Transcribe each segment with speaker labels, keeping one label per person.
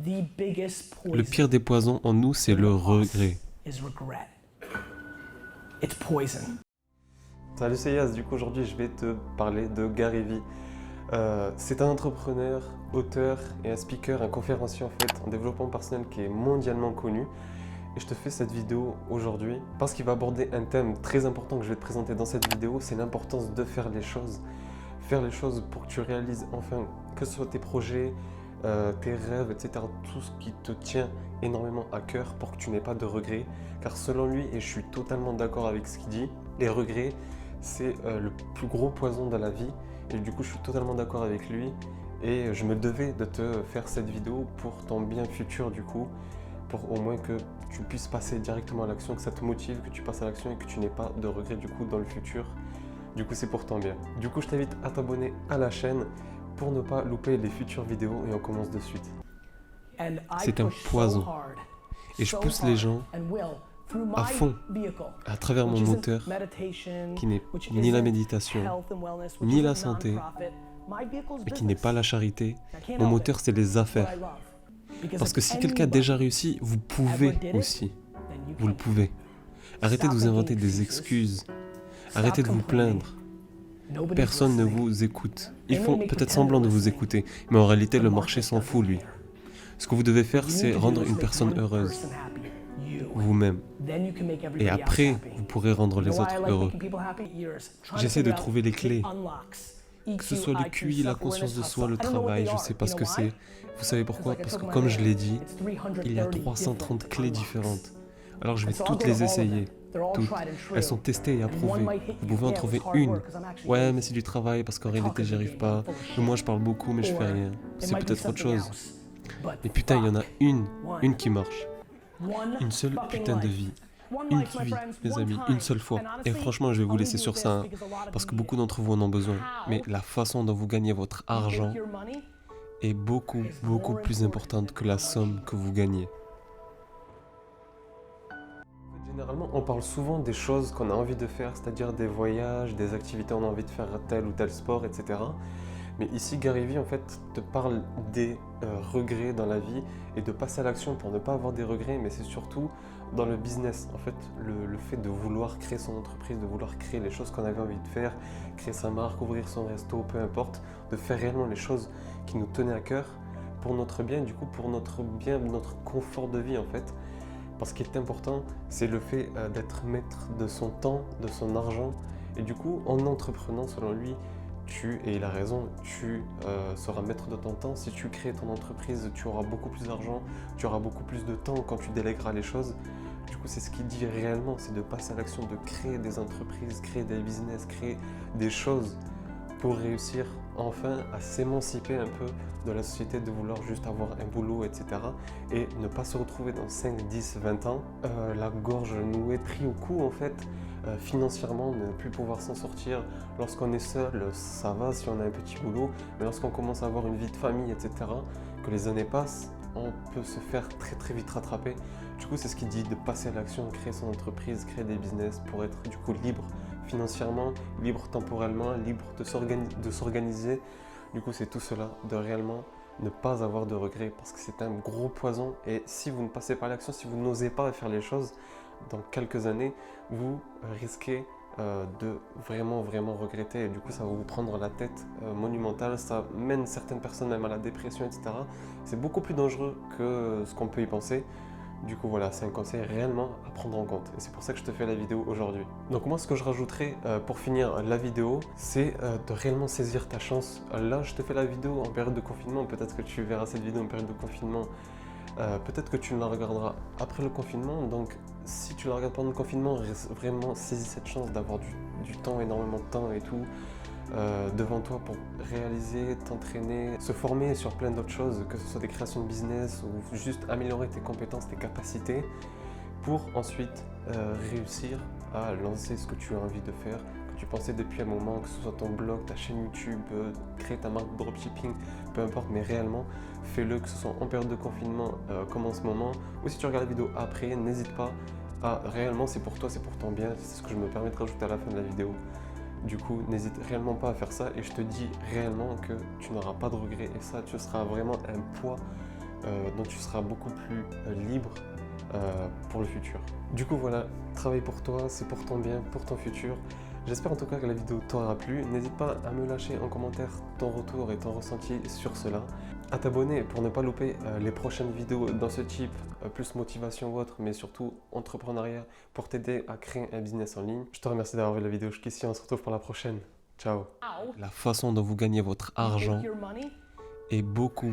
Speaker 1: Le pire des poisons en nous, c'est le regret.
Speaker 2: Salut, c'est Yas. Du coup, aujourd'hui, je vais te parler de Gary Vee. C'est un entrepreneur, auteur et un speaker, un conférencier en fait, en développement personnel qui est mondialement connu. Et je te fais cette vidéo aujourd'hui parce qu'il va aborder un thème très important que je vais te présenter dans cette vidéo, c'est l'importance de faire les choses. Faire les choses pour que tu réalises enfin, que ce soit tes projets, tes rêves, etc. Tout ce qui te tient énormément à cœur pour que tu n'aies pas de regrets. Car selon lui, et je suis totalement d'accord avec ce qu'il dit, les regrets, c'est le plus gros poison de la vie. Et du coup, je suis totalement d'accord avec lui. Et je me devais de te faire cette vidéo pour ton bien futur du coup. Pour au moins que tu puisses passer directement à l'action, que ça te motive, que tu passes à l'action et que tu n'aies pas de regrets du coup dans le futur. Du coup, c'est pour ton bien. Du coup, je t'invite à t'abonner à la chaîne pour ne pas louper les futures vidéos et on commence de suite.
Speaker 1: C'est un poison. Et je pousse les gens à fond à travers mon moteur qui n'est ni la méditation, ni la santé, et qui n'est pas la charité. Mon moteur, c'est les affaires. Parce que si quelqu'un a déjà réussi, vous pouvez aussi. Vous le pouvez. Arrêtez de vous inventer des excuses. Arrêtez de vous plaindre. Personne ne vous écoute. Ils font peut-être semblant de vous écouter, mais en réalité, le marché s'en fout, lui. Ce que vous devez faire, c'est rendre une personne heureuse. Vous-même. Et après, vous pourrez rendre les autres heureux. J'essaie de trouver les clés. Que ce soit le QI, la conscience de soi, le travail, je ne sais pas ce que c'est. Vous savez pourquoi? Parce que comme je l'ai dit, il y a 330 clés différentes. Alors je vais toutes les essayer. Toutes. Elles sont testées et approuvées. Vous pouvez en trouver une. Ouais, mais c'est du travail parce qu'en réalité, j'y arrive pas. Et moi, je parle beaucoup, mais je fais rien. C'est peut-être autre chose. Mais putain, il y en a une qui marche. Une seule putain de vie. Une vie, mes amis, une seule fois. Et franchement, je vais vous laisser sur ça, hein, parce que beaucoup d'entre vous en ont besoin. Mais la façon dont vous gagnez votre argent est beaucoup, beaucoup plus importante que la somme que vous gagnez.
Speaker 2: Généralement, on parle souvent des choses qu'on a envie de faire, c'est-à-dire des voyages, des activités, on a envie de faire tel ou tel sport, etc. Mais ici, Gary Vee, en fait, te parle des regrets dans la vie et de passer à l'action pour ne pas avoir des regrets, mais c'est surtout dans le business. En fait, le fait de vouloir créer son entreprise, de vouloir créer les choses qu'on avait envie de faire, créer sa marque, ouvrir son resto, peu importe, de faire réellement les choses qui nous tenaient à cœur pour notre bien, du coup, pour notre bien, notre confort de vie, en fait. Parce qu'il est important, c'est le fait d'être maître de son temps, de son argent. Et du coup, en entreprenant, selon lui, et il a raison, tu seras maître de ton temps. Si tu crées ton entreprise, tu auras beaucoup plus d'argent, tu auras beaucoup plus de temps quand tu délègueras les choses. Du coup, c'est ce qu'il dit réellement, c'est de passer à l'action, de créer des entreprises, créer des business, créer des choses pour réussir enfin à s'émanciper un peu de la société, de vouloir juste avoir un boulot, etc. Et ne pas se retrouver dans 5, 10, 20 ans, la gorge nouée, pris au cou en fait, financièrement, ne plus pouvoir s'en sortir. Lorsqu'on est seul, ça va si on a un petit boulot, mais lorsqu'on commence à avoir une vie de famille, etc., que les années passent, on peut se faire très très vite rattraper. Du coup, c'est ce qu'il dit, de passer à l'action, créer son entreprise, créer des business pour être du coup libre financièrement, libre temporellement, libre de s'organiser. Du coup, c'est tout cela, de réellement ne pas avoir de regrets parce que c'est un gros poison. Et si vous ne passez pas à l'action, si vous n'osez pas faire les choses, dans quelques années, vous risquez de vraiment regretter et du coup ça va vous prendre la tête monumentale, ça mène certaines personnes même à la dépression, etc. C'est beaucoup plus dangereux que ce qu'on peut y penser. Du coup voilà, c'est un conseil réellement à prendre en compte et c'est pour ça que je te fais la vidéo aujourd'hui. Donc moi ce que je rajouterai pour finir la vidéo, c'est de réellement saisir ta chance. Là je te fais la vidéo en période de confinement, peut-être que tu verras cette vidéo en période de confinement. Peut-être que tu la regarderas après le confinement, donc si tu la regardes pendant le confinement, vraiment saisis cette chance d'avoir du temps, énormément de temps et tout devant toi pour réaliser, t'entraîner, se former sur plein d'autres choses, que ce soit des créations de business ou juste améliorer tes compétences, tes capacités pour ensuite réussir à lancer ce que tu as envie de faire, que tu pensais depuis un moment, que ce soit ton blog, ta chaîne YouTube, créer ta marque de dropshipping, peu importe, mais réellement fais-le, que ce soit en période de confinement comme en ce moment, ou si tu regardes la vidéo après, n'hésite pas à réellement, c'est pour toi, c'est pour ton bien, c'est ce que je me permets de rajouter à la fin de la vidéo. Du coup, n'hésite réellement pas à faire ça et je te dis réellement que tu n'auras pas de regrets et ça, tu seras vraiment un poids dont tu seras beaucoup plus libre pour le futur. Du coup voilà, travaille pour toi, c'est pour ton bien, pour ton futur. J'espère en tout cas que la vidéo t'aura plu. N'hésite pas à me lâcher en commentaire ton retour et ton ressenti sur cela. À t'abonner pour ne pas louper les prochaines vidéos dans ce type, plus motivation ou autre, mais surtout entrepreneuriat pour t'aider à créer un business en ligne. Je te remercie d'avoir vu la vidéo jusqu'ici, on se retrouve pour la prochaine. Ciao.
Speaker 1: La façon dont vous gagnez votre argent est beaucoup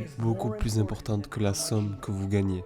Speaker 1: plus importante que la somme que vous gagnez.